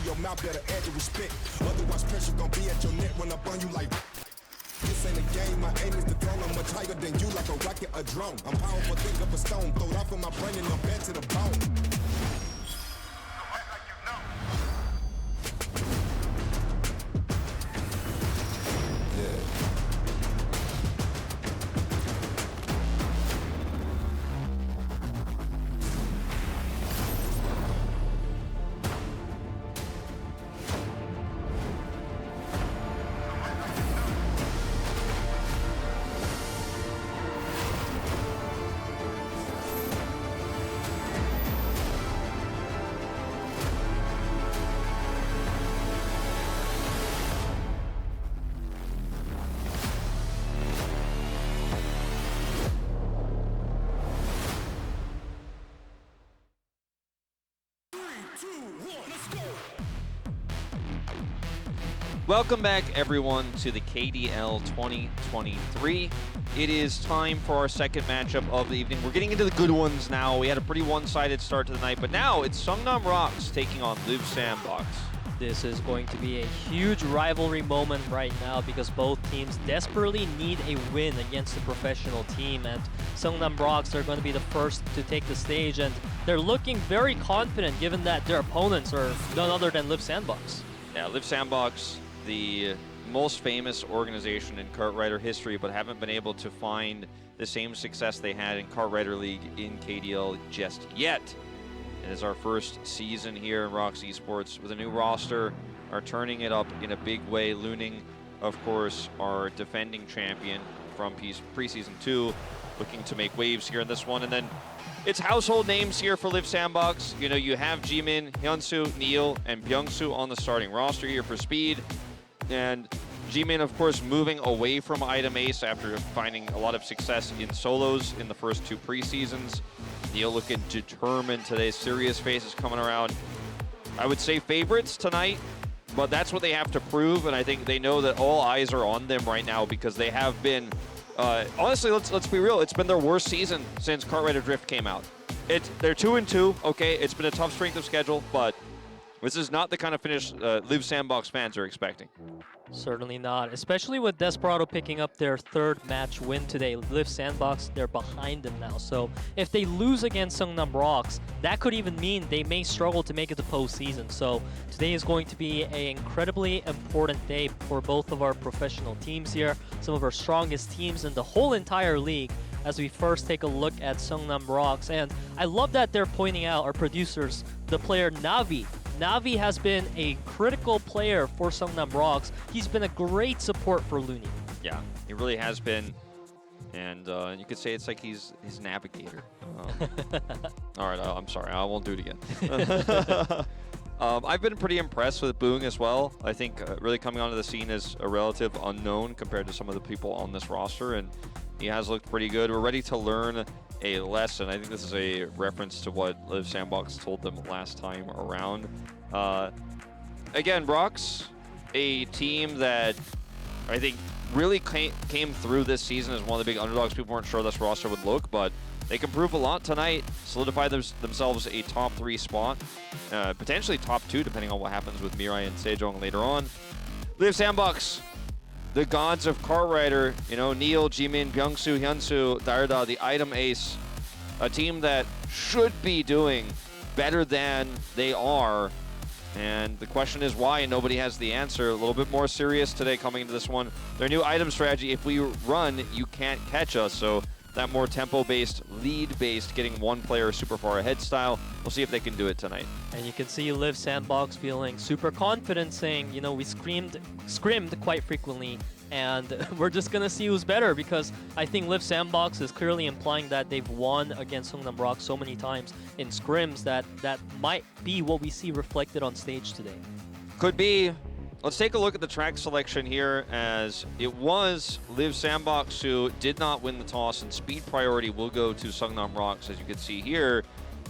your mouth, better add your respect. Otherwise, pressure gon' be at your neck when I burn you like. This ain't a game, my aim is to throw. I'm much higher than you, like a rocket, a drone. I'm powerful, think of a stone, throw it off in my brain and I'm bad to the bone. Welcome back, everyone, to the KDL 2023. It is time for our second matchup of the evening. We're getting into the good ones now. We had a pretty one-sided start to the night, but now it's Seongnam ROX taking on Liiv SANDBOX. This is going to be a huge rivalry moment right now because both teams desperately need a win against the professional team, and Seongnam ROX are going to be the first to take the stage, and they're looking very confident given that their opponents are none other than Liiv SANDBOX. Yeah, Liiv SANDBOX, the most famous organization in Kart Rider history, but haven't been able to find the same success they had in Kart Rider League in KDL just yet. It is our first season here in ROX Esports with a new roster, are turning it up in a big way. Looning, of course, our defending champion from preseason 2, looking to make waves here in this one. And then it's household names here for Liiv SANDBOX. You know, you have Jimin, Hyunsu, Neil, and Byungsu on the starting roster here for speed. And Jimin, of course, moving away from Item Ace after finding a lot of success in solos in the first 2 preseasons. Neil looking determined today. Serious faces coming around. I would say favorites tonight, but that's what they have to prove, and I think they know that all eyes are on them right now because they have been, honestly, let's be real, it's been their worst season since Kart Rider Drift came out. They're 2-2, okay, it's been a tough strength of schedule, but this is not the kind of finish Liiv SANDBOX fans are expecting. Certainly not, especially with Desperado picking up their 3rd match win today. Liiv SANDBOX, they're behind them now. So if they lose against Seongnam ROX, that could even mean they may struggle to make it to postseason. So today is going to be an incredibly important day for both of our professional teams here, some of our strongest teams in the whole entire league, as we first take a look at Seongnam ROX. And I love that they're pointing out, our producers, the player Navi. Navi has been a critical player for Seongnam ROX. He's been a great support for Looney. Yeah, he really has been. And you could say it's like he's his navigator. All right, I'm sorry. I won't do it again. I've been pretty impressed with Boong as well. I think really coming onto the scene as a relative unknown compared to some of the people on this roster, and he has looked pretty good. We're ready to learn a lesson. I think this is a reference to what Liiv SANDBOX told them last time around. Again, ROX, a team that I think really came through this season as one of the big underdogs. People weren't sure this roster would look, but they can prove a lot tonight, solidify themselves a top 3 spot, potentially top 2 depending on what happens with MIRAENSEJONG later on. Liiv SANDBOX, the gods of Kart Rider, you know, Neil, Jimin, Byungsu, Hyunsu, Darda, the Item Ace, a team that should be doing better than they are. And the question is why, and nobody has the answer. A little bit more serious today coming into this one. Their new item strategy, if we run, you can't catch us. So that more tempo-based, lead-based, getting one player super far ahead style. We'll see if they can do it tonight. And you can see Liiv SANDBOX feeling super confident, saying, you know, we scrimmed quite frequently, and we're just gonna see who's better, because I think Liiv SANDBOX is clearly implying that they've won against Seongnam ROX so many times in scrims that might be what we see reflected on stage today. Could be. Let's take a look at the track selection here, as it was Liiv SANDBOX who did not win the toss, and speed priority will go to Seongnam ROX, as you can see here.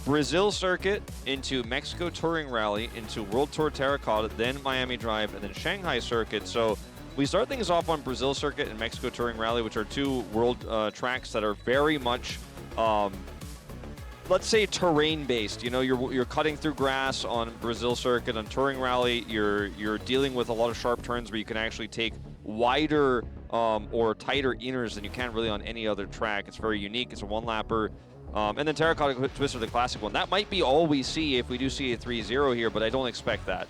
Brazil circuit into Mexico Touring Rally into World Tour Terracotta, then Miami Drive, and then Shanghai circuit. So we start things off on Brazil circuit and Mexico Touring Rally, which are 2 world tracks that are very much let's say terrain-based. You know, you're cutting through grass on Brazil circuit, on Touring Rally. You're dealing with a lot of sharp turns where you can actually take wider or tighter inners than you can really on any other track. It's very unique. It's a one-lapper. And then Terracotta Twister, the classic one. That might be all we see if we do see a 3-0 here, but I don't expect that.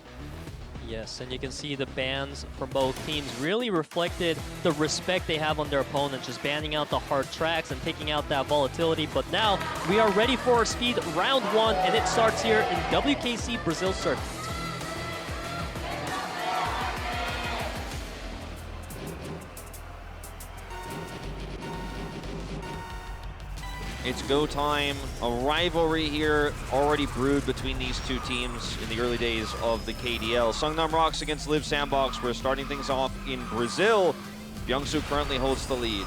Yes, and you can see the bans from both teams really reflected the respect they have on their opponent, just banning out the hard tracks and taking out that volatility. But now we are ready for our speed round 1, and it starts here in WKC Brazil circuit. It's go time. A rivalry here already brewed between these two teams in the early days of the KDL. Seongnam ROX against Liiv SANDBOX. We're starting things off in Brazil. Byung-Soo currently holds the lead.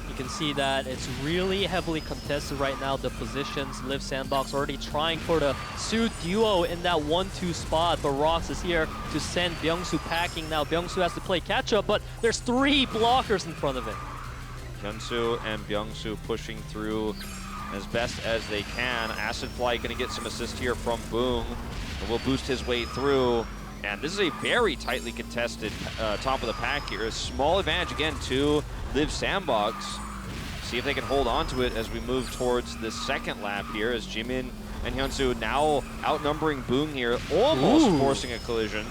You can see that it's really heavily contested right now, the positions. Liiv SANDBOX already trying for the Soo duo in that 1-2 spot, but ROX is here to send Byung-Soo packing. Now Byung-Soo has to play catch-up, but there's 3 blockers in front of him. Hyunsoo and Byung-Soo pushing through as best as they can. Acid Fly going to get some assist here from Boong, and will boost his way through. And this is a very tightly contested top of the pack here. A small advantage again to Liiv SANDBOX. See if they can hold on to it as we move towards the second lap here, as Jimin and Hyunsoo now outnumbering Boong here, almost forcing a collision.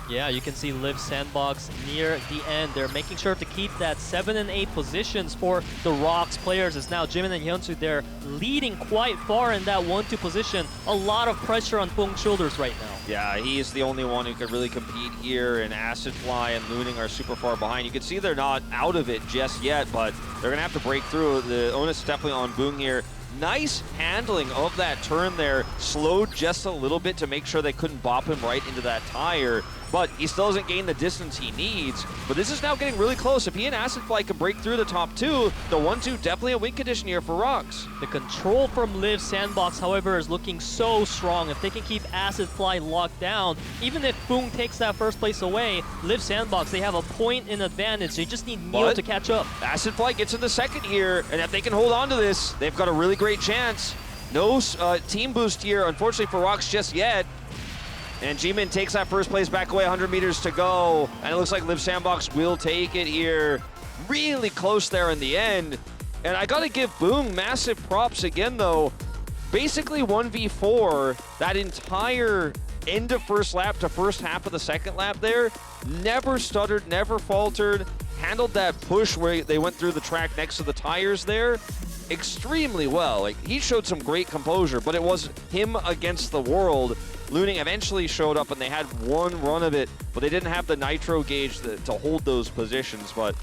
Yeah, you can see Liiv SANDBOX near the end. They're making sure to keep that 7 and 8 positions for the ROX players. As now Jimin and Hyunsoo, they're leading quite far in that 1-2 position. A lot of pressure on Boong's shoulders right now. Yeah, he's the only one who could really compete here, and Acid Fly and Looning are super far behind. You can see they're not out of it just yet, but they're going to have to break through. The onus is definitely on Boong here. Nice handling of that turn there. Slowed just a little bit to make sure they couldn't bop him right into that tire. But he still doesn't gain the distance he needs. But this is now getting really close. If he and Acid Fly can break through the top 2, the 1-2 definitely a win condition here for ROX. The control from Liiv SANDBOX, however, is looking so strong. If they can keep Acid Fly locked down, even if Boong takes that first place away, Liiv SANDBOX, they have a point in advantage. They just need Neil to catch up. Acid Fly gets in the second here, and if they can hold on to this, they've got a really great chance. No team boost here, unfortunately for ROX just yet. And Jimin takes that first place back away, 100 meters to go. And it looks like Liiv SANDBOX will take it here. Really close there in the end. And I gotta give Boong massive props again though. Basically 1v4, that entire end of first lap to first half of the second lap there. Never stuttered, never faltered. Handled that push where they went through the track next to the tires there extremely well. Like, he showed some great composure, but it was him against the world. Looning eventually showed up and they had one run of it, but they didn't have the nitro gauge to hold those positions. But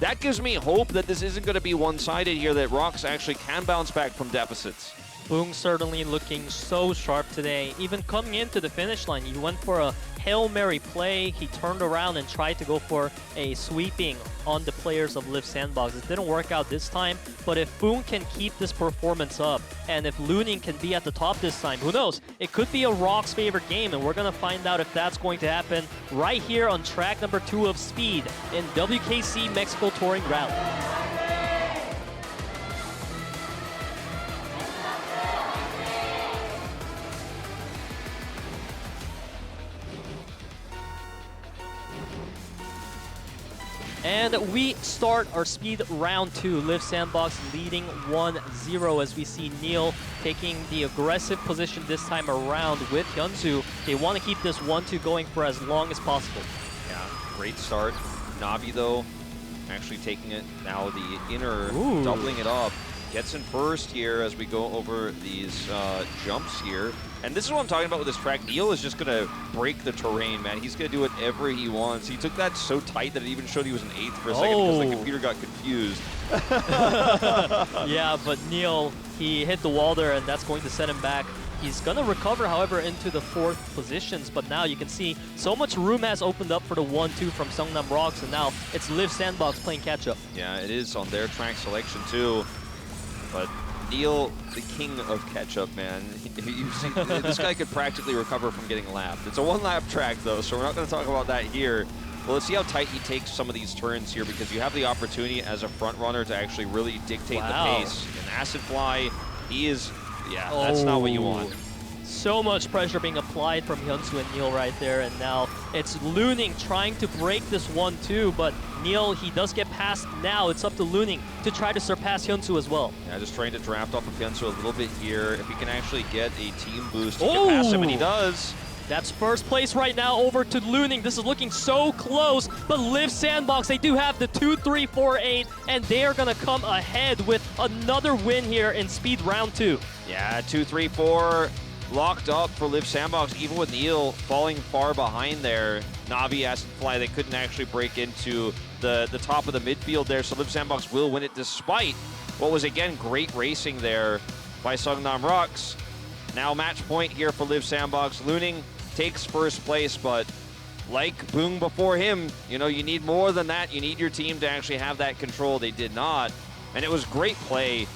that gives me hope that this isn't going to be one-sided here, that ROX actually can bounce back from deficits. Boong certainly looking so sharp today. Even coming into the finish line, he went for a Hail Mary play. He turned around and tried to go for a sweeping on the players of Liiv SANDBOX. It didn't work out this time, but if Boong can keep this performance up, and if Looning can be at the top this time, who knows? It could be a ROX favorite game, and we're going to find out if that's going to happen right here on track number 2 of Speed in WKC Mexico Touring Rally. And we start our speed round 2. Liiv SANDBOX leading 1-0 as we see Neil taking the aggressive position this time around with Hyunsoo. They want to keep this 1-2 going for as long as possible. Yeah, great start. Navi though, actually taking it now the inner, doubling it up. Gets in first here as we go over these jumps here. And this is what I'm talking about with this track. Neil is just going to break the terrain, man. He's going to do whatever he wants. He took that so tight that it even showed he was an 8th for a second because the computer got confused. Yeah, but Neil, he hit the wall there, and that's going to set him back. He's going to recover, however, into the 4th positions, but now you can see so much room has opened up for the 1-2 from Seongnam ROX, and now it's Liiv SANDBOX playing catch-up. Yeah, it is on their track selection, too. But Neil, the king of catch-up, man. You see, this guy could practically recover from getting lapped. It's a one-lap track, though, so we're not going to talk about that here. Well, let's see how tight he takes some of these turns here, because you have the opportunity as a front runner to actually really dictate the pace. And Acid Fly, he is Yeah, that's not what you want. So much pressure being applied from Hyunsu and Neil right there, and now it's Looning trying to break this 1-2, but Neil, he does get past now. It's up to Looning to try to surpass Hyunsu as well. Yeah, just trying to draft off of Hyunsu a little bit here. If he can actually get a team boost, he can pass him, and he does. That's first place right now over to Looning. This is looking so close, but Liiv SANDBOX, they do have the 2-3-4-8, and they are going to come ahead with another win here in Speed Round 2. Yeah, 2-3-4 locked up for Liiv SANDBOX, even with Neil falling far behind there. Navi, Acid Fly, they couldn't actually break into the top of the midfield there, so Liiv SANDBOX will win it despite what was, again, great racing there by Seongnam ROX. Now match point here for Liiv SANDBOX. Looning takes first place, but like Boong before him, you know, you need more than that. You need your team to actually have that control. They did not. And it was great play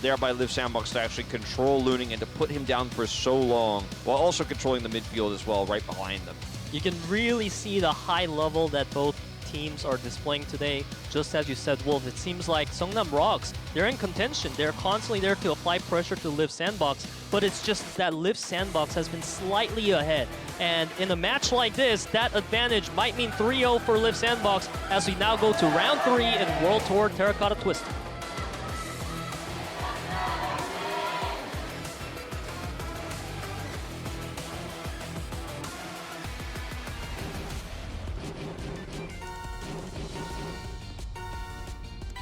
there by Liiv SANDBOX to actually control Looning and to put him down for so long, while also controlling the midfield as well, right behind them. You can really see the high level that both teams are displaying today. Just as you said, Wolf, it seems like Seongnam ROX, they're in contention. They're constantly there to apply pressure to Liiv SANDBOX, but it's just that Liiv SANDBOX has been slightly ahead. And in a match like this, that advantage might mean 3-0 for Liiv SANDBOX as we now go to round 3 in World Tour Terracotta Twister.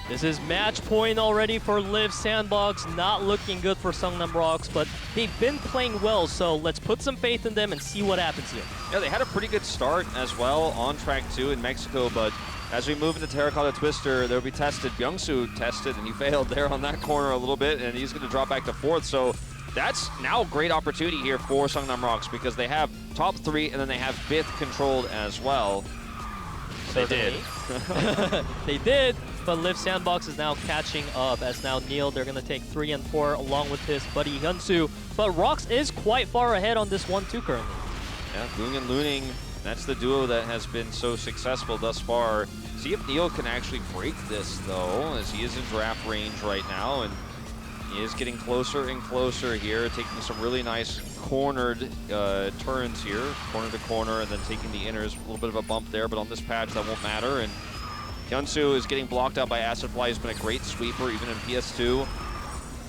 This is match point already for Liiv SANDBOX. Not looking good for Seongnam ROX, but they've been playing well, so let's put some faith in them and see what happens here. Yeah, they had a pretty good start as well on track 2 in Mexico, but as we move into Terracotta Twister, they'll be tested. Byung-soo tested, and he failed there on that corner a little bit, and he's going to drop back to 4th. So that's now a great opportunity here for Seongnam ROX because they have top 3, and then they have 5th controlled as well. They did. They did, but Liiv SANDBOX is now catching up as now Neil, they're going to take 3 and 4 along with his buddy Hyunsu. But ROX is quite far ahead on this 1-2 currently. Yeah, Boong and Looning, that's the duo that has been so successful thus far. See if Neil can actually break this, though, as he is in draft range right now, and he is getting closer and closer here, taking some really nice cornered turns here, corner to corner, and then taking the inners. A little bit of a bump there, but on this patch, that won't matter. And Hyunsu is getting blocked out by Acid Fly. He's been a great sweeper, even in PS2.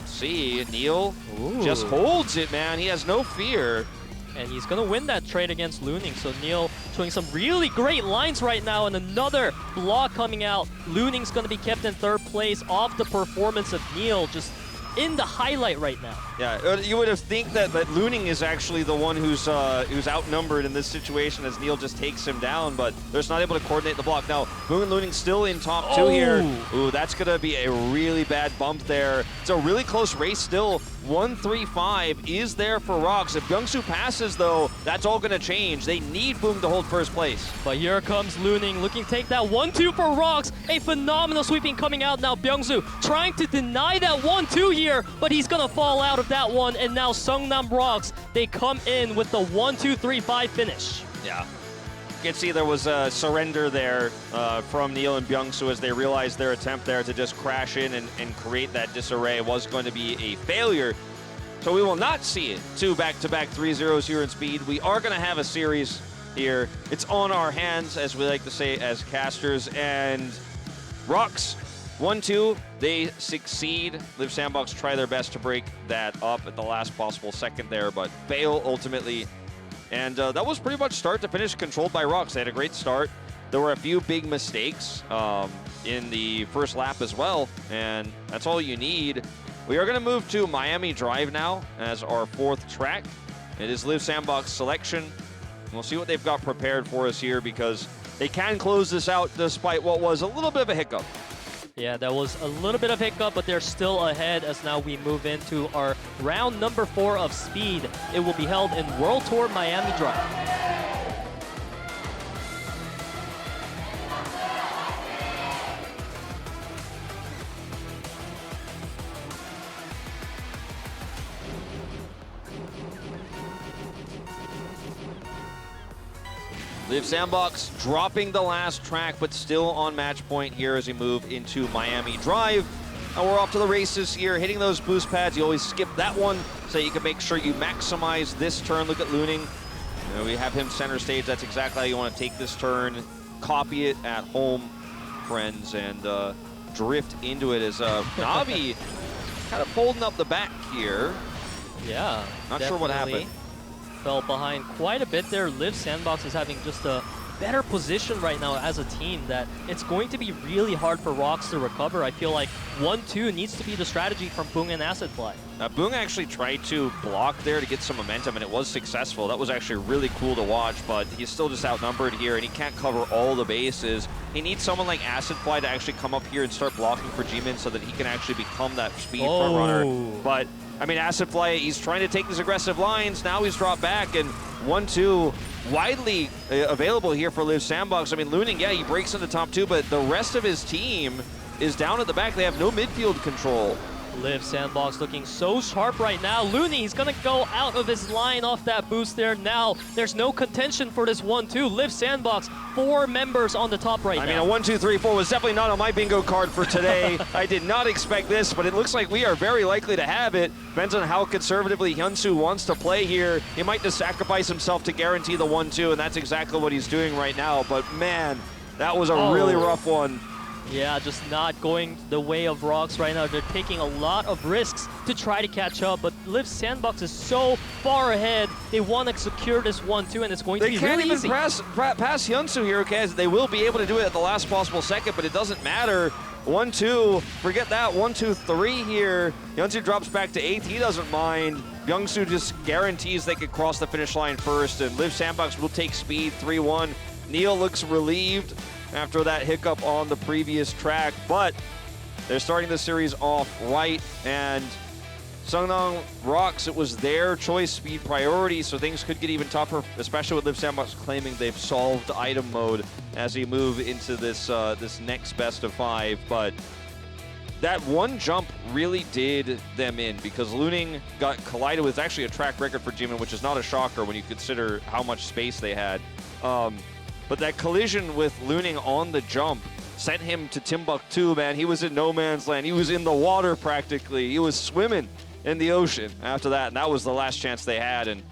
See, Neil just holds it, man. He has no fear. And he's going to win that trade against Looning. So Neil showing some really great lines right now, and another block coming out. Looning's going to be kept in 3rd place off the performance of Neil, just in the highlight right now. Yeah, you would have think that Looning is actually the one who's outnumbered in this situation as Neil just takes him down, but they're just not able to coordinate the block. Now, Boong and Looning still in top 2 here. Ooh, that's going to be a really bad bump there. It's a really close race still. 1-3-5 is there for ROX. If Byung-soo passes, though, that's all going to change. They need Boong to hold 1st place. But here comes Looning, looking to take that 1-2 for ROX. A phenomenal sweeping coming out now. Byung-soo trying to deny that 1-2 here, but he's going to fall out of that one. And now Seongnam ROX, they come in with the 1-2-3-5 finish. Yeah. You can see there was a surrender there from Neil and Byung-soo as they realized their attempt there to just crash in and create that disarray was going to be a failure. So we will not see it. 2 back-to-back 3-0s here in Speed. We are going to have a series here. It's on our hands, as we like to say as casters. And ROX, 1-2, they succeed. Liiv SANDBOX try their best to break that up at the last possible second there, but fail ultimately. And that was pretty much start to finish controlled by ROX. They had a great start. There were a few big mistakes in the first lap as well, and that's all you need. We are going to move to Miami Drive now as our 4th track. It is Liiv SANDBOX selection. We'll see what they've got prepared for us here because they can close this out despite what was a little bit of a hiccup. Yeah, that was a little bit of hiccup, but they're still ahead as now we move into our round number 4 of Speed. It will be held in World Tour Miami Drive. Liiv SANDBOX dropping the last track, but still on match point here as we move into Miami Drive. And we're off to the races here, hitting those boost pads. You always skip that one so you can make sure you maximize this turn. Look at Looning. You know, we have him center stage. That's exactly how you want to take this turn. Copy it at home, friends, and drift into it as Navi kind of folding up the back here. Yeah. Not sure what happened. Fell behind quite a bit there. Liiv SANDBOX is having just a better position right now as a team that it's going to be really hard for ROX to recover. I feel like 1-2 needs to be the strategy from Boong and Acid Fly. Boong actually tried to block there to get some momentum, and it was successful. That was actually really cool to watch, but he's still just outnumbered here, and he can't cover all the bases. He needs someone like Acid Fly to actually come up here and start blocking for G-Min so that he can actually become that speed front runner. But I mean, Acid Fly, he's trying to take these aggressive lines. Now he's dropped back, and 1-2 widely available here for Liiv SANDBOX. I mean, Looning, yeah, he breaks into top 2, but the rest of his team is down at the back. They have no midfield control. Liiv SANDBOX looking so sharp right now. Looney, he's gonna go out of his line off that boost there. Now there's no contention for this 1-2. Liiv SANDBOX, 4 members on the top right now. I mean, a 1, 2, 3, 4 was definitely not on my bingo card for today. I did not expect this, but it looks like we are very likely to have it. Depends on how conservatively Hyunsu wants to play here. He might just sacrifice himself to guarantee the 1-2, and that's exactly what he's doing right now. But man, that was a really rough one. Yeah, just not going the way of ROX right now. They're taking a lot of risks to try to catch up, but Liiv SANDBOX is so far ahead. They want to secure this 1-2, and it's going to be really easy. They can't even pass Hyunsu here, okay? They will be able to do it at the last possible second, but it doesn't matter. 1-2, forget that. 1, 2, 3 here. Hyunsu drops back to 8th. He doesn't mind. Byung-Soo just guarantees they could cross the finish line first, and Liiv SANDBOX will take speed 3-1. Neil looks relieved after that hiccup on the previous track, but they're starting the series off right, and Seongnam ROX, it was their choice, speed priority, so things could get even tougher, especially with Liiv SANDBOX claiming they've solved item mode as we move into this this next best of 5. But that one jump really did them in, because Looning got collided with actually a track record for Jimin, which is not a shocker when you consider how much space they had. But that collision with Looning on the jump sent him to Timbuktu, man. He was in no man's land. He was in the water practically. He was swimming in the ocean after that, and that was the last chance they had. And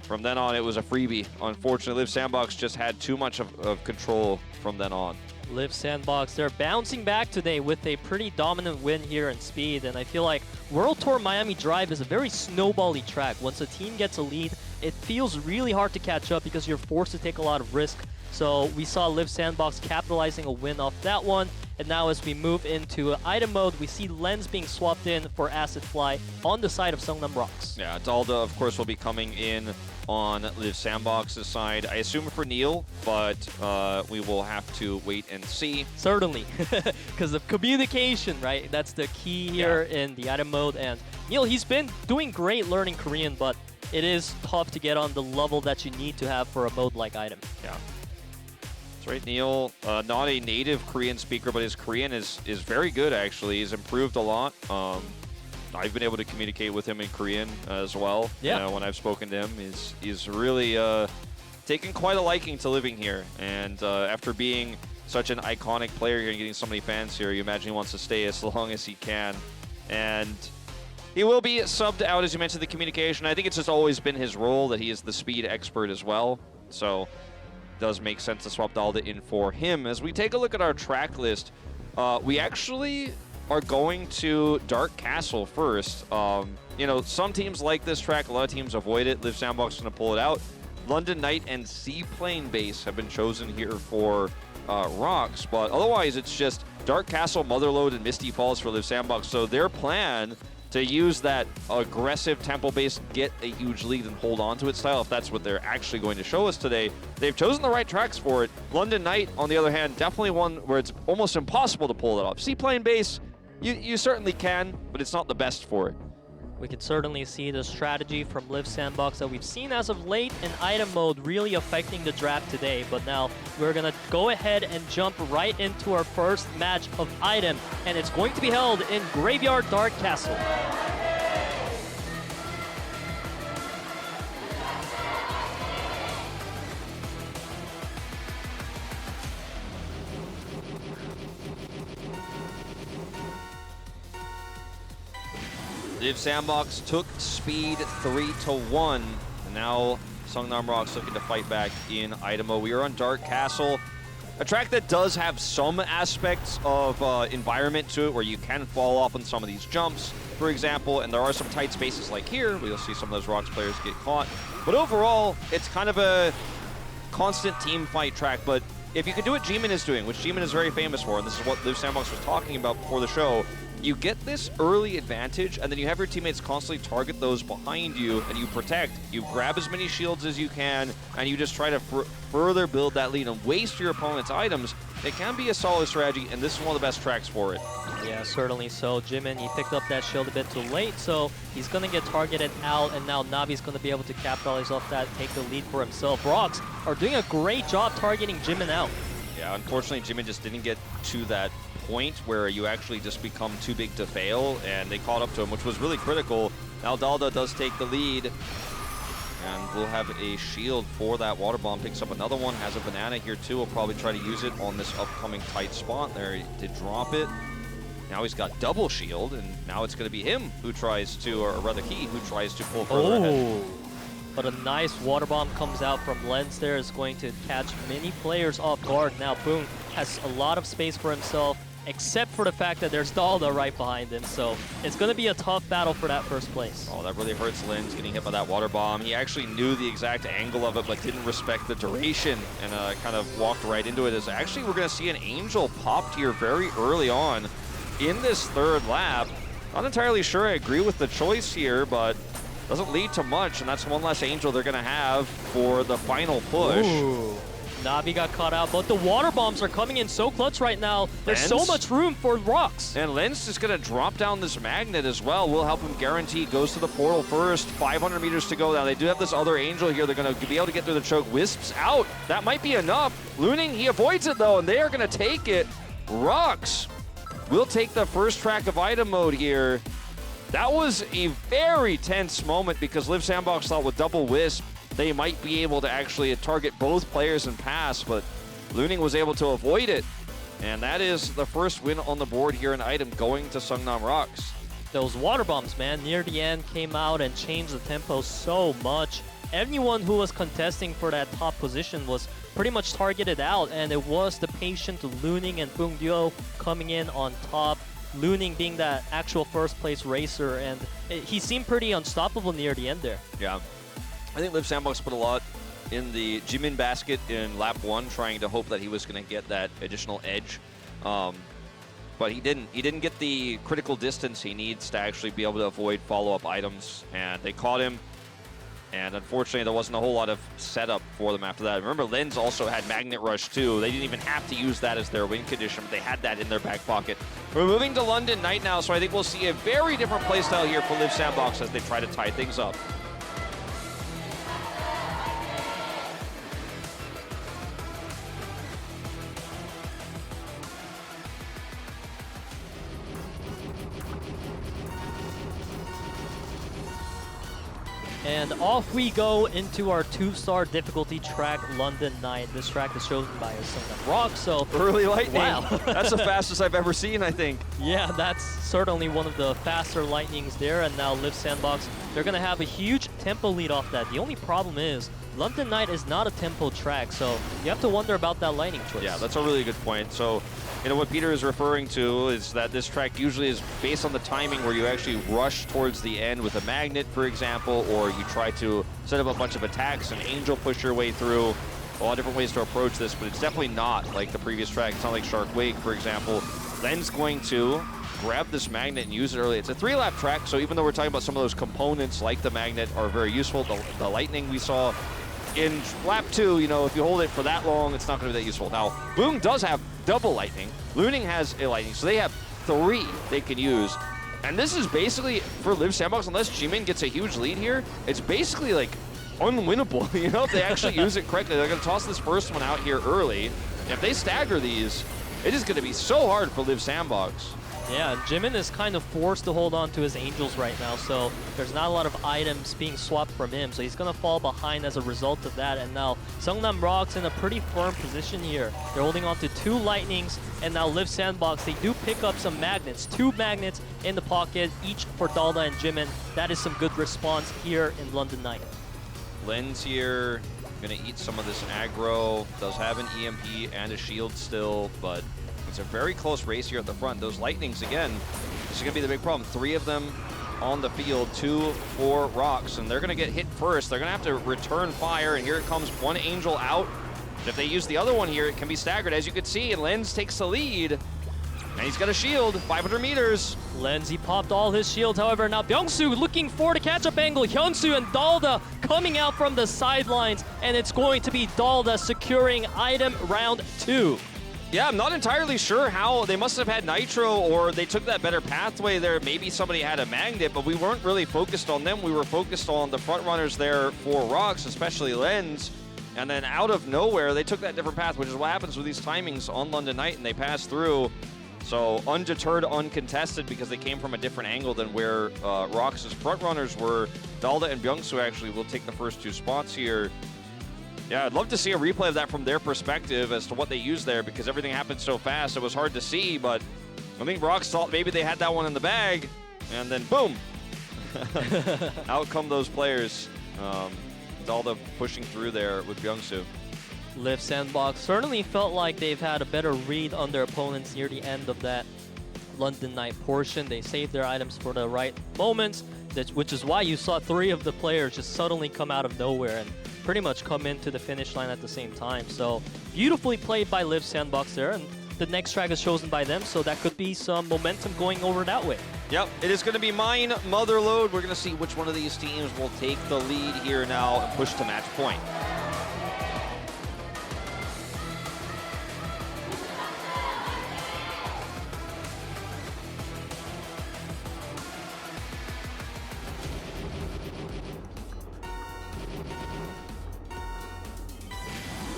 from then on, it was a freebie. Unfortunately, Liiv SANDBOX just had too much of control from then on. Liiv SANDBOX, they're bouncing back today with a pretty dominant win here in speed, and I feel like World Tour Miami Drive is a very snowbally track. Once a team gets a lead, it feels really hard to catch up because you're forced to take a lot of risk. So we saw Liiv SANDBOX capitalizing a win off that one. And now as we move into item mode, we see Lens being swapped in for Acid Fly on the side of Seongnam ROX. Yeah, Dalda, of course, will be coming in on Liiv SANDBOX's side. I assume for Neil, but we will have to wait and see. Certainly, because of communication, right? That's the key here in the item mode. And Neil, he's been doing great learning Korean, but it is tough to get on the level that you need to have for a mode like item. Yeah. That's right, Neil, not a native Korean speaker, but his Korean is very good, actually. He's improved a lot. I've been able to communicate with him in Korean as well. Yeah. When I've spoken to him, he's really taken quite a liking to living here. And after being such an iconic player here and getting so many fans here, you imagine he wants to stay as long as he can. And he will be subbed out, as you mentioned, the communication. I think it's just always been his role that he is the speed expert as well. So does make sense to swap Dalda in for him. As we take a look at our track list, we actually are going to Dark Castle first. You know, some teams like this track, a lot of teams avoid it. Liiv SANDBOX is going to pull it out. London Knight and Seaplane Base have been chosen here for ROX, but otherwise it's just Dark Castle, Motherlode, and Misty Falls for Liiv SANDBOX. So their plan to use that aggressive tempo base, get a huge lead and hold on to it style, if that's what they're actually going to show us today. They've chosen the right tracks for it. London Knight, on the other hand, definitely one where it's almost impossible to pull it off. Seaplane Base, you certainly can, but it's not the best for it. We can certainly see the strategy from Liiv SANDBOX that we've seen as of late in item mode really affecting the draft today. But now we're going to go ahead and jump right into our first match of item, and it's going to be held in Graveyard Dark Castle. Liiv SANDBOX took speed 3-1. And now Seongnam ROX looking to fight back in Idemo. We are on Dark Castle. A track that does have some aspects of environment to it where you can fall off on some of these jumps, for example, and there are some tight spaces like here where you'll see some of those ROX players get caught. But overall, it's kind of a constant team fight track. But if you could do what Jimin is doing, which Jimin is very famous for, and this is what Liiv SANDBOX was talking about before the show, you get this early advantage, and then you have your teammates constantly target those behind you, and you protect. You grab as many shields as you can, and you just try to further build that lead and waste your opponent's items. It can be a solid strategy, and this is one of the best tracks for it. Yeah, certainly so. Jimin, he picked up that shield a bit too late, so he's going to get targeted out, and now Navi's going to be able to capitalize off that, take the lead for himself. ROX are doing a great job targeting Jimin out. Yeah, unfortunately, Jimin just didn't get to that point where you actually just become too big to fail, and they caught up to him, which was really critical. Now Dalda does take the lead, and we'll have a shield for that water bomb. Picks up another one, has a banana here too. We'll probably try to use it on this upcoming tight spot there. He did drop it. Now he's got double shield, and now it's going to be him who tries to, or rather he who tries to pull further ahead. But a nice water bomb comes out from Lens there, is going to catch many players off guard. Now Boong has a lot of space for himself, except for the fact that there's Dalda right behind him. So it's going to be a tough battle for that first place. Oh, that really hurts Lens getting hit by that water bomb. He actually knew the exact angle of it, but didn't respect the duration and kind of walked right into it. As actually we're going to see an Angel popped here very early on in this third lap. Not entirely sure I agree with the choice here, but doesn't lead to much, and that's one less Angel they're going to have for the final push. Ooh. Navi got caught out, but the water bombs are coming in so clutch right now. There's so much room for ROX. And Lens is going to drop down this magnet as well. We'll help him guarantee. Goes to the portal first. 500 meters to go now. They do have this other Angel here. They're going to be able to get through the choke. Wisps out. That might be enough. Looning, he avoids it though, and they are going to take it. ROX will take the first track of item mode here. That was a very tense moment because Liiv SANDBOX thought with double Wisp, they might be able to actually target both players and pass, but Looning was able to avoid it. And that is the first win on the board here in item going to Seongnam ROX. Those water bombs, man, near the end came out and changed the tempo so much. Anyone who was contesting for that top position was pretty much targeted out, and it was the patient Looning and Boong duo coming in on top. Looning being that actual first place racer, and he seemed pretty unstoppable near the end there. Yeah. I think Liiv SANDBOX put a lot in the Jimin basket in lap 1, trying to hope that he was going to get that additional edge. But he didn't. He didn't get the critical distance he needs to actually be able to avoid follow-up items, and they caught him. And unfortunately, there wasn't a whole lot of setup for them after that. Remember, Lens also had Magnet Rush too. They didn't even have to use that as their win condition, but they had that in their back pocket. We're moving to London night now, so I think we'll see a very different playstyle here for Liiv SANDBOX as they try to tie things up. And off we go into our 2-star difficulty track, London Night. This track is chosen by Seongnam ROX, so... Early lightning. Wow. That's the fastest I've ever seen, I think. Yeah, that's certainly one of the faster lightnings there, and now Liiv SANDBOX, they're going to have a huge tempo lead off that. The only problem is, London Night is not a tempo track, so you have to wonder about that lightning choice. Yeah, that's a really good point. So, you know, what Peter is referring to is that this track usually is based on the timing where you actually rush towards the end with a magnet, for example, or you try to set up a bunch of attacks and Angel push your way through. A lot of different ways to approach this, but it's definitely not like the previous track. It's not like Shark Wake, for example. Len's going to grab this magnet and use it early. It's a 3-lap track, so even though we're talking about some of those components like the magnet are very useful, the lightning we saw in lap 2, you know, if you hold it for that long, it's not going to be that useful. Now, Boong does have double lightning. Looning has a lightning, so they have 3 they can use. And this is basically, for Liiv SANDBOX, unless Jimin gets a huge lead here, it's basically like unwinnable, you know, if they actually use it correctly. They're going to toss this first one out here early. And if they stagger these, it is going to be so hard for Liiv SANDBOX. Yeah, Jimin is kind of forced to hold on to his Angels right now, so there's not a lot of items being swapped from him, so he's going to fall behind as a result of that. And now Seongnam ROX in a pretty firm position here. They're holding on to 2 Lightnings, and now Liiv SANDBOX, they do pick up some Magnets. 2 Magnets in the pocket, each for Dalda and Jimin. That is some good response here in London Knight. Len's here, gonna eat some of this aggro. Does have an EMP and a shield still, but it's a very close race here at the front. Those Lightnings, again, this is gonna be the big problem. 3 of them on the field, 2 for ROX, and they're gonna get hit first. They're gonna have to return fire, and here it comes, 1 Angel out. If they use the other one here, it can be staggered, as you can see, and Lens takes the lead. And he's got a shield, 500 meters. Lens, he popped all his shields, however, now Byung-Soo looking for the catch-up angle. Hyun-Soo and Dalda coming out from the sidelines, and it's going to be Dalda securing item round 2. Yeah, I'm not entirely sure how. They must have had Nitro, or they took that better pathway there. Maybe somebody had a Magnet, but we weren't really focused on them. We were focused on the front runners there for ROX, especially Lens. And then out of nowhere, they took that different path, which is what happens with these timings on London Knight, and they pass through. So undeterred, uncontested, because they came from a different angle than where ROX's front runners were. Dalda and Byung-Soo actually will take the first 2 spots here. Yeah, I'd love to see a replay of that from their perspective as to what they used there, because everything happened so fast, it was hard to see, but I think ROX thought maybe they had that one in the bag, and then boom! Out come those players. Dalda pushing through there with Byung-Soo. Liiv SANDBOX certainly felt like they've had a better read on their opponents near the end of that London Knight portion. They saved their items for the right moments, which is why you saw 3 of the players just suddenly come out of nowhere and pretty much come into the finish line at the same time. So beautifully played by Liiv SANDBOX there, and the next track is chosen by them, so that could be some momentum going over that way. Yep, it is going to be Mine Motherload. We're going to see which one of these teams will take the lead here now and push to match point.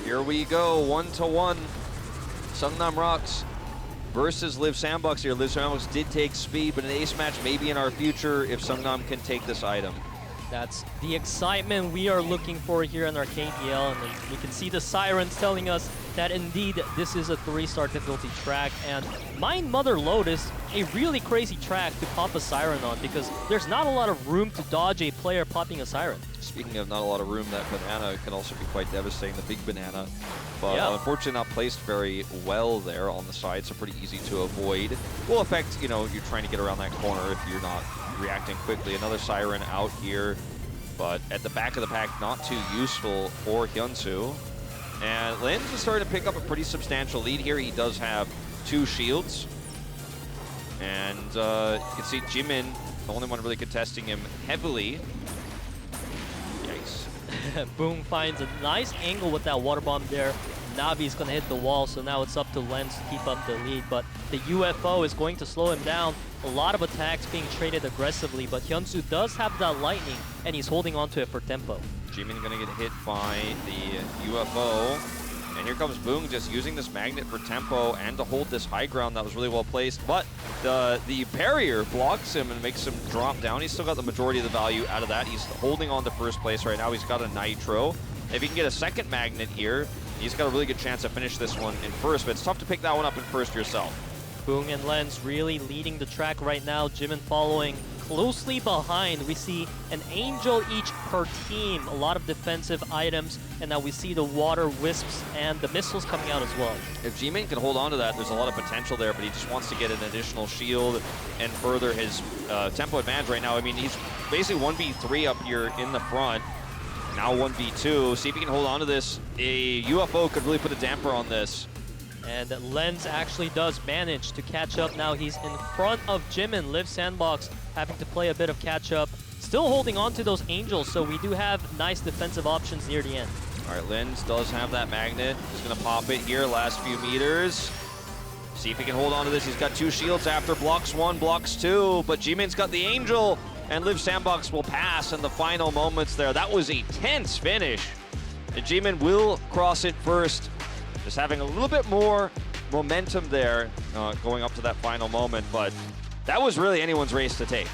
Here we go, 1-1. Seongnam ROX versus Liiv SANDBOX here. Liiv SANDBOX did take speed, but an ace match may be in our future if Seongnam can take this item. That's the excitement we are looking for here in our KDL, and you can see the sirens telling us that indeed this is a 3-star difficulty track, and Mine Motherload is a really crazy track to pop a siren on because there's not a lot of room to dodge a player popping a siren. Speaking of not a lot of room, that banana can also be quite devastating, the big banana. But yeah, unfortunately not placed very well there on the side, so pretty easy to avoid. Will affect, you know, you're trying to get around that corner if you're not reacting quickly. Another siren out here, but at the back of the pack, not too useful for Hyun-Soo. And Lens is starting to pick up a pretty substantial lead here. He does have 2 shields. And you can see Jimin, the only one really contesting him heavily. Yikes. Boom finds a nice angle with that water bomb there. Navi's gonna hit the wall, so now it's up to Lens to keep up the lead, but the UFO is going to slow him down. A lot of attacks being traded aggressively, but Hyun-Soo does have that lightning, and he's holding on to it for tempo. Jimin gonna get hit by the UFO. And here comes Boong just using this magnet for tempo and to hold this high ground that was really well placed. But the barrier blocks him and makes him drop down. He's still got the majority of the value out of that. He's holding on to first place right now. He's got a Nitro. If he can get a second magnet here, he's got a really good chance to finish this one in first, but it's tough to pick that one up in first yourself. Boong and Lens really leading the track right now. Jimin following closely behind. We see an Angel each per team, a lot of defensive items, and now we see the water wisps and the missiles coming out as well. If Jimin can hold on to that, there's a lot of potential there, but he just wants to get an additional shield and further his tempo advantage right now. I mean, he's basically 1v3 up here in the front. Now 1v2. See if he can hold on to this. A UFO could really put a damper on this. And Lens actually does manage to catch up. Now he's in front of Jimin. Liiv SANDBOX having to play a bit of catch up. Still holding on to those Angels, so we do have nice defensive options near the end. All right, Lens does have that magnet. He's going to pop it here, last few meters. See if he can hold on to this. He's got 2 shields after. Blocks 1, blocks 2, but Jimin's got the Angel, and Liiv SANDBOX will pass in the final moments there. That was a tense finish. And Jimin will cross it first. Just having a little bit more momentum there going up to that final moment, but that was really anyone's race to take.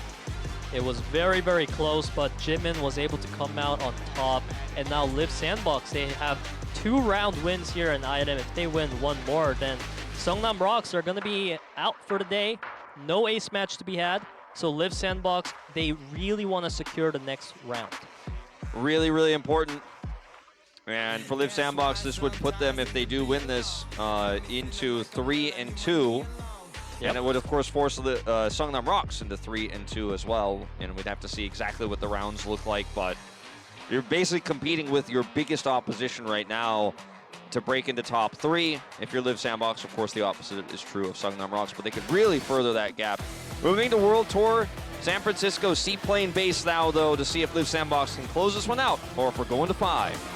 It was very, very close, but Jimin was able to come out on top. And now Liiv SANDBOX, they have 2-round wins here in item. If they win one more, then Seongnam ROX are going to be out for the day. No ace match to be had. So Liiv SANDBOX, they really want to secure the next round. Really, really important. And for Liiv SANDBOX, this would put them, if they do win this, into 3-2. Yep. And it would, of course, force the Seongnam ROX into 3-2 as well. And we'd have to see exactly what the rounds look like. But you're basically competing with your biggest opposition right now to break into top 3. If you're Liiv SANDBOX, of course, the opposite is true of Seongnam ROX. But they could really further that gap. Moving to World Tour, San Francisco seaplane base now, though, to see if Liiv SANDBOX can close this one out or if we're going to 5.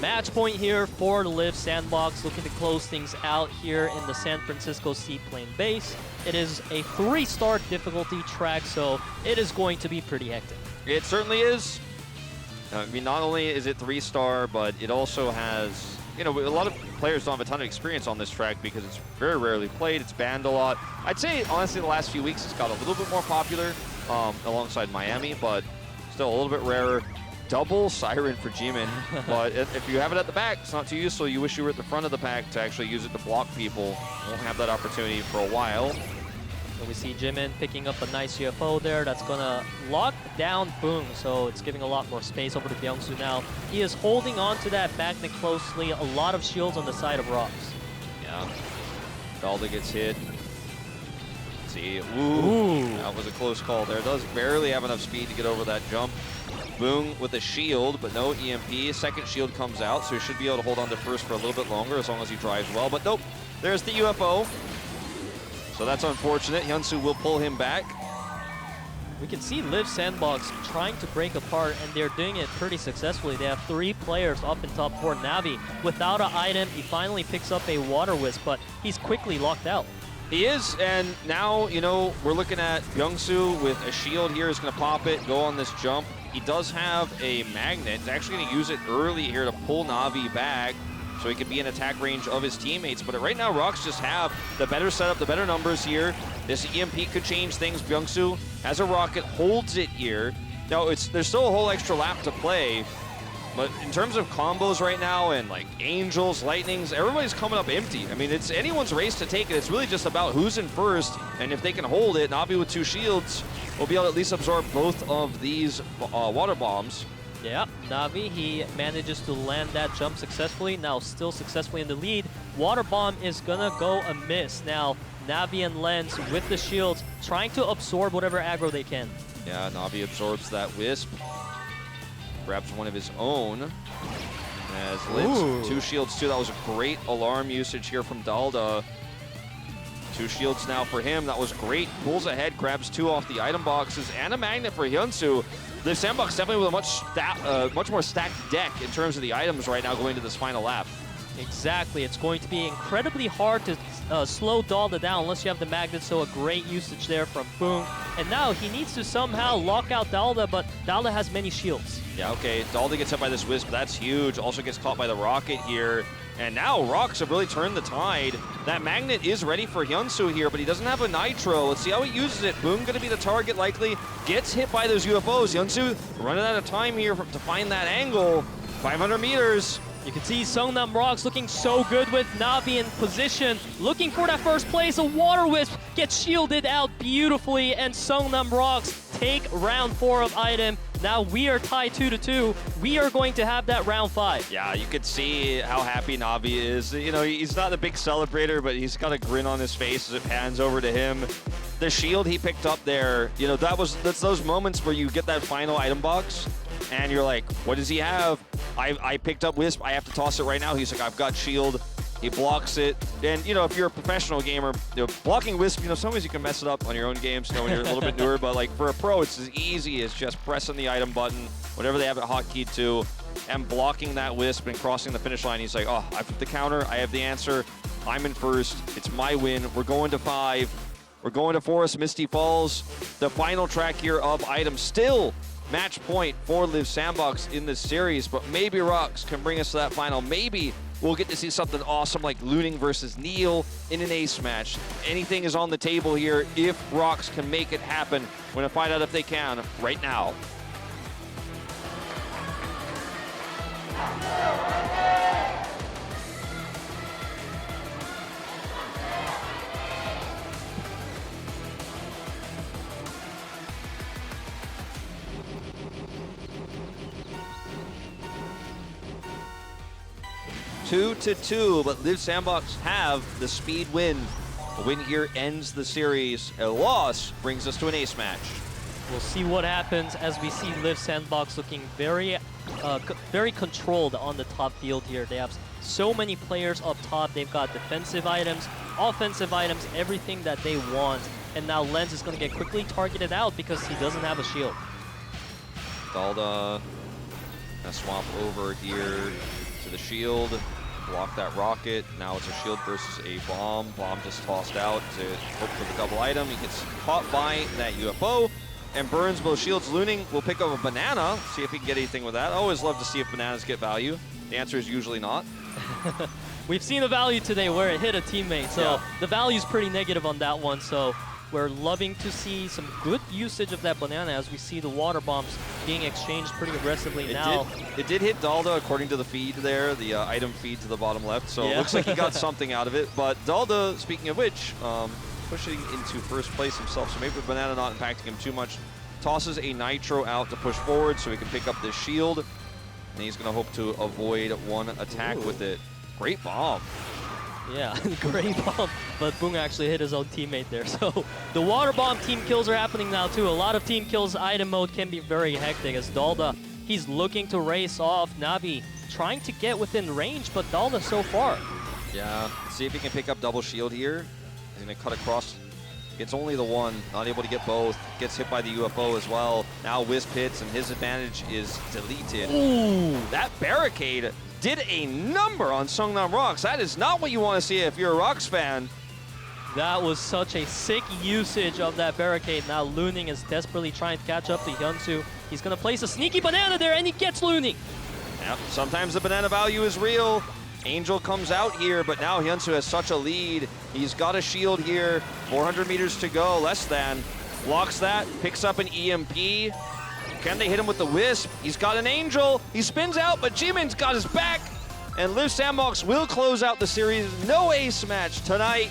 Match point here for Liiv SANDBOX, looking to close things out here in the San Francisco seaplane base. It is a 3-star difficulty track, so it is going to be pretty hectic. It certainly is. I mean, not only is it 3-star, but it also has, you know, a lot of players don't have a ton of experience on this track because it's very rarely played. It's banned a lot. I'd say, honestly, the last few weeks it's got a little bit more popular alongside Miami, but still a little bit rarer. Double siren for Jimin, but if you have it at the back, it's not too useful. You wish you were at the front of the pack to actually use it to block people. Won't have that opportunity for a while. So we see Jimin picking up a nice UFO there. That's going to lock down Boong, so it's giving a lot more space over to Byungsu now. He is holding on to that magnet closely. A lot of shields on the side of ROX. Yeah. Dalda gets hit. Let's see. Ooh. That was a close call there. Does barely have enough speed to get over that jump. Boong with a shield, but no EMP. Second shield comes out, so he should be able to hold on to first for a little bit longer as long as he drives well. But nope, there's the UFO. So that's unfortunate. Hyunsu will pull him back. We can see Liiv SANDBOX trying to break apart, and they're doing it pretty successfully. They have 3 players up in top 4. Navi, without an item, he finally picks up a Water Wisp, but he's quickly locked out. He is, and now, you know, we're looking at Byungsu with a shield here. He's going to pop it, go on this jump. He does have a magnet. He's actually going to use it early here to pull Navi back so he can be in attack range of his teammates. But right now, ROX just have the better setup, the better numbers here. This EMP could change things. Byungsu has a rocket, holds it here. Now, there's still a whole extra lap to play. But in terms of combos right now and like angels, lightnings, everybody's coming up empty. I mean, it's anyone's race to take it. It's really just about who's in first, and if they can hold it, Navi with 2 shields will be able to at least absorb both of these water bombs. Yeah, Navi, he manages to land that jump successfully, now still successfully in the lead. Water bomb is gonna go amiss. Now, Navi and Lens with the shields, trying to absorb whatever aggro they can. Yeah, Navi absorbs that Wisp. Grabs one of his own. As Liiv's 2 shields too. That was a great alarm usage here from Dalda. 2 shields now for him. That was great. Pulls ahead, grabs 2 off the item boxes and a magnet for Hyunsu. The SANDBOX definitely with a much more stacked deck in terms of the items right now going to this final lap. Exactly. It's going to be incredibly hard to slow Dalda down unless you have the magnet, so a great usage there from Boong. And now he needs to somehow lock out Dalda, but Dalda has many shields. Yeah, okay. Dalda gets hit by this Wisp. That's huge. Also gets caught by the rocket here. And now ROX have really turned the tide. That magnet is ready for Hyunsu here, but he doesn't have a nitro. Let's see how he uses it. Boong going to be the target likely. Gets hit by those UFOs. Hyunsu running out of time here to find that angle. 500 meters. You can see Seongnam ROX looking so good with Navi in position, looking for that first place. A Water Wisp gets shielded out beautifully, and Seongnam ROX take round 4 of item. Now we are tied 2-2. We are going to have that round 5. Yeah, you could see how happy Navi is. You know, he's not the big celebrator, but he's got a grin on his face as it pans over to him. The shield he picked up there, you know, that's those moments where you get that final item box, and you're like, what does he have? I picked up Wisp. I have to toss it right now. He's like, I've got shield. He blocks it. And, you know, if you're a professional gamer, you know, blocking Wisp, you know, sometimes you can mess it up on your own games, you know, when you're a little bit newer. But, like, for a pro, it's as easy as just pressing the item button, whatever they have it hotkeyed to, and blocking that Wisp and crossing the finish line. He's like, oh, I've hit the counter. I have the answer. I'm in first. It's my win. We're going to 5. We're going to Forest Misty Falls. The final track here of Item still match point for Liiv SANDBOX in this series, but maybe ROX can bring us to that final. Maybe we'll get to see something awesome like Looning versus Neil in an ace match. Anything is on the table here if ROX can make it happen. We're gonna find out if they can right now. Two to two, but Liiv SANDBOX have the speed win. A win here ends the series. A loss brings us to an ace match. We'll see what happens as we see Liiv SANDBOX looking very controlled on the top field here. They have so many players up top. They've got defensive items, offensive items, everything that they want. And now Lens is going to get quickly targeted out because he doesn't have a shield. Dalda gonna swap over here to the shield. Block that rocket. Now it's a shield versus a bomb. Bomb just tossed out to hope for the double item. He gets caught by that UFO and burns both shields. Looning will pick up a banana, see if he can get anything with that. I always love to see if bananas get value. The answer is usually not. We've seen a value today where it hit a teammate, so yeah. The value's pretty negative on that one. So we're loving to see some good usage of that banana as we see the water bombs being exchanged pretty aggressively now. It did hit Dalda according to the feed there, the item feed to the bottom left, so yeah. It looks like he got something out of it. But Dalda, speaking of which, pushing into first place himself, so maybe the banana not impacting him too much. Tosses a nitro out to push forward so he can pick up this shield, and he's going to hope to avoid one attack with it. Great bomb. Yeah, great bomb, but Boong actually hit his own teammate there. So the water bomb team kills are happening now too. A lot of team kills. Item mode can be very hectic as Dalda, he's looking to race off Navi, trying to get within range, but Dalda so far. Yeah, see if he can pick up double shield here. He's gonna cut across. Gets only the one, not able to get both. Gets hit by the UFO as well. Now Wisp hits and his advantage is deleted. Ooh, that barricade did a number on Seongnam ROX. That is not what you want to see if you're a ROX fan. That was such a sick usage of that barricade. Now Looning is desperately trying to catch up to Hyunsu. He's going to place a sneaky banana there, and he gets Looning. Yep, sometimes the banana value is real. Angel comes out here, but now Hyunsu has such a lead. He's got a shield here. 400 meters to go, less than. Blocks that, picks up an EMP. Can they hit him with the Wisp? He's got an Angel. He spins out, but Jimin's got his back. And Liiv SANDBOX will close out the series. No ace match tonight.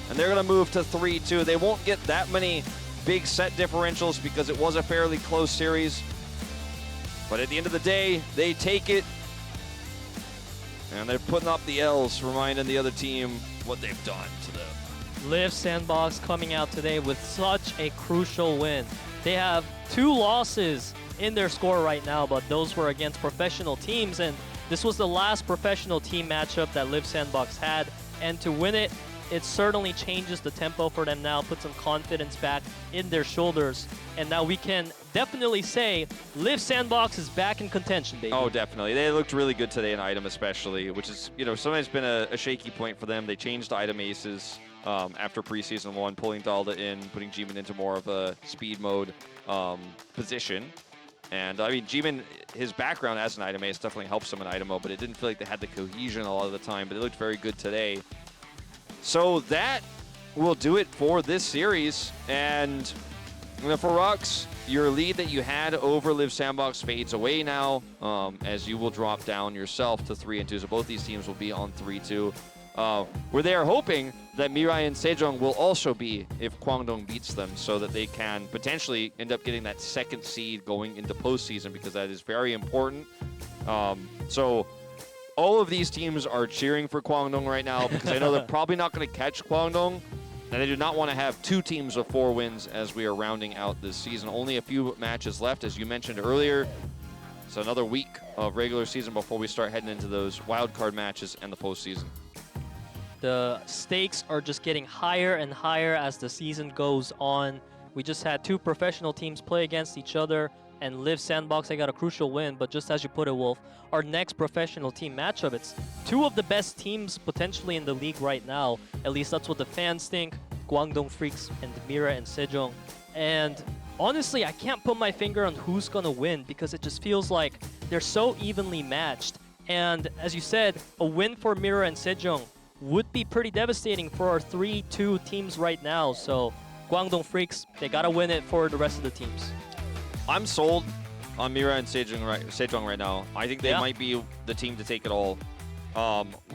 And they're going to move to 3-2. They won't get that many big set differentials because it was a fairly close series. But at the end of the day, they take it. And they're putting up the L's, reminding the other team what they've done to them. Liiv SANDBOX coming out today with such a crucial win. They have 2 losses in their score right now, but those were against professional teams, and this was the last professional team matchup that Liiv SANDBOX had, and to win it, it certainly changes the tempo for them now, puts some confidence back in their shoulders, and now we can definitely say Liiv SANDBOX is back in contention, baby. Oh, definitely. They looked really good today in item especially, which is, you know, sometimes been a shaky point for them. They changed item aces after preseason 1, pulling Dalda in, putting Jimin into more of a speed mode position. And I mean, Jimin, his background as an item ace definitely helps him in item mode, but it didn't feel like they had the cohesion a lot of the time, but it looked very good today. So that will do it for this series. And you know, for ROX, your lead that you had over Liiv SANDBOX fades away now, as you will drop down yourself to 3-2. So both these teams will be on 3-2. Where they are hoping that MIRAENSEJONG will also be if Kwangdong beats them, so that they can potentially end up getting that 2nd seed going into postseason, because that is very important. So all of these teams are cheering for Kwangdong right now, because I know they're probably not going to catch Kwangdong, and they do not want to have 2 teams of 4 wins as we are rounding out this season. Only a few matches left, as you mentioned earlier. So another week of regular season before we start heading into those wildcard matches and the postseason. The stakes are just getting higher and higher as the season goes on. We just had 2 professional teams play against each other, and Liiv SANDBOX, they got a crucial win. But just as you put it, Wolf, our next professional team matchup, it's 2 of the best teams potentially in the league right now. At least that's what the fans think. Guangdong Freaks and MIRAENSEJONG. And honestly, I can't put my finger on who's going to win because it just feels like they're so evenly matched. And as you said, a win for MIRAENSEJONG would be pretty devastating for our 3-2 teams right now. So Guangdong Freaks, they got to win it for the rest of the teams. I'm sold on Sejong right now. I think they might be the team to take it all.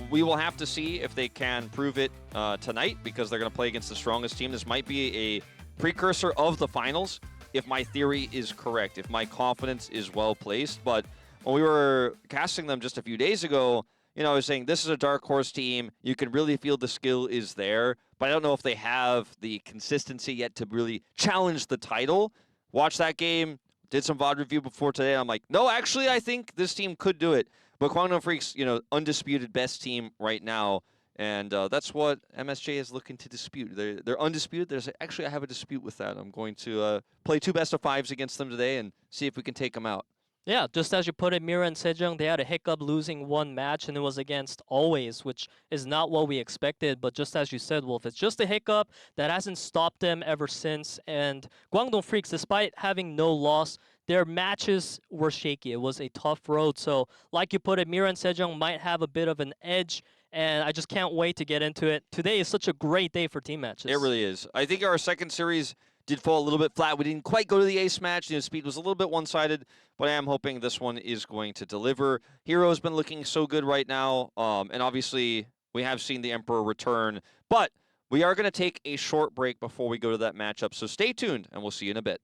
We will have to see if they can prove it tonight because they're going to play against the strongest team. This might be a precursor of the finals if my theory is correct, if my confidence is well placed. But when we were casting them just a few days ago, you know, I was saying this is a dark horse team. You can really feel the skill is there, but I don't know if they have the consistency yet to really challenge the title. Watch that game, did some VOD review before today. I'm like, no, actually, I think this team could do it. But Guangdong Freaks, you know, undisputed best team right now. And that's what MSJ is looking to dispute. They're undisputed. Actually, I have a dispute with that. I'm going to play 2 best-of-5s against them today and see if we can take them out. Yeah, just as you put it, MIRAENSEJONG, they had a hiccup losing 1 match, and it was against Always, which is not what we expected. But just as you said, Wolf, it's just a hiccup that hasn't stopped them ever since. And Guangdong Freaks, despite having no loss, their matches were shaky. It was a tough road. So like you put it, MIRAENSEJONG might have a bit of an edge, and I just can't wait to get into it. Today is such a great day for team matches. It really is. I think our second series did fall a little bit flat. We didn't quite go to the ace match. You know, speed was a little bit one-sided, but I am hoping this one is going to deliver. Hero's been looking so good right now, and obviously we have seen the Emperor return, but we are going to take a short break before we go to that matchup, so stay tuned, and we'll see you in a bit.